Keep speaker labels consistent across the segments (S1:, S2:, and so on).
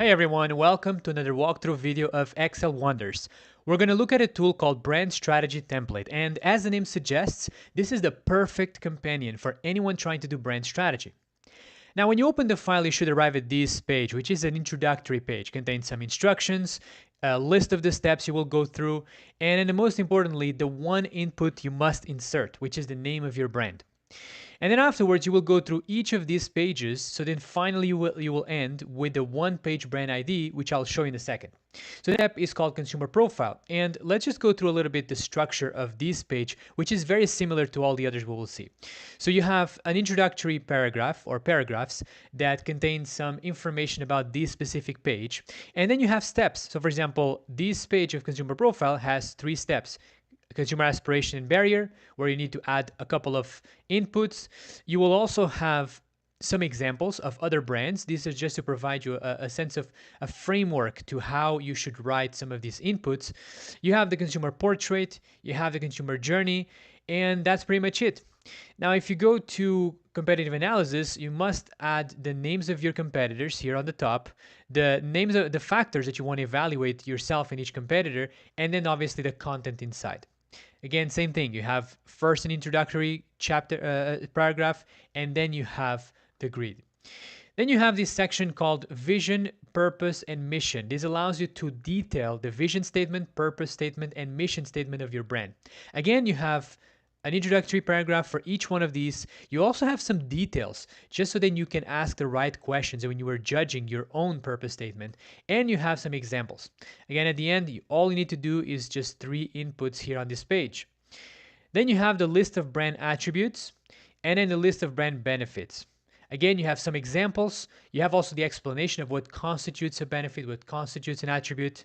S1: Hey everyone, welcome to another walkthrough video of ExcelWonders. We're going to look at a tool called Brand Strategy Template, and as the name suggests, this is the perfect companion for anyone trying to do brand strategy. Now, when you open the file, you should arrive at this page, which is an introductory page. It contains some instructions, a list of the steps you will go through, and then most importantly, the one input you must insert, which is the name of your brand. And then afterwards, you will go through each of these pages. So then finally, you will end with the one-page brand ID, which I'll show you in a second. So the step is called Consumer Profile. And let's just go through a little bit the structure of this page, which is very similar to all the others we will see. So you have an introductory paragraph or paragraphs that contain some information about this specific page. And then you have steps. So for example, this page of Consumer Profile has 3 steps. Consumer aspiration and barrier, where you need to add a couple of inputs. You will also have some examples of other brands. These are just to provide you a sense of a framework to how you should write some of these inputs. You have the consumer portrait, you have the consumer journey, and that's pretty much it. Now, if you go to competitive analysis, you must add the names of your competitors here on the top, the names of the factors that you want to evaluate yourself and each competitor, and then obviously the content inside. Again, same thing. You have first an introductory chapter paragraph, and then you have the grid. Then you have this section called Vision, Purpose, and Mission. This allows you to detail the vision statement, purpose statement, and mission statement of your brand. Again, you have an introductory paragraph for each one of these. You also have some details, just so then you can ask the right questions when you are judging your own purpose statement. And you have some examples. Again, at the end, all you need to do is just 3 inputs here on this page. Then you have the list of brand attributes, and then the list of brand benefits. Again, you have some examples. You have also the explanation of what constitutes a benefit, what constitutes an attribute.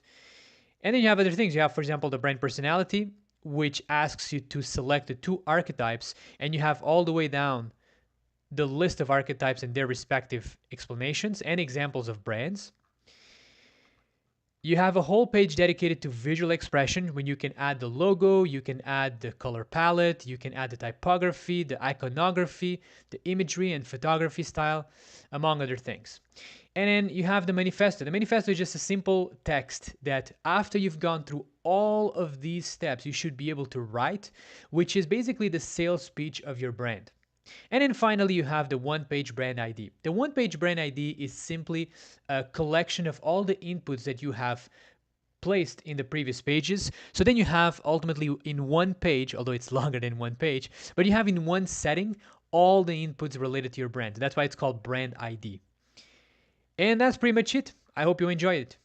S1: And then you have other things. You have, for example, the brand personality, which asks you to select the 2 archetypes, and you have all the way down the list of archetypes and their respective explanations and examples of brands. You have a whole page dedicated to visual expression, when you can add the logo, you can add the color palette, you can add the typography, the iconography, the imagery and photography style, among other things. And then you have the manifesto. The manifesto is just a simple text that after you've gone through all of these steps, you should be able to write, which is basically the sales speech of your brand. And then finally, you have the one-page brand ID. The one-page brand ID is simply a collection of all the inputs that you have placed in the previous pages. So then you have ultimately in one page, although it's longer than one page, but you have in one setting all the inputs related to your brand. That's why it's called brand ID. And that's pretty much it. I hope you enjoyed it.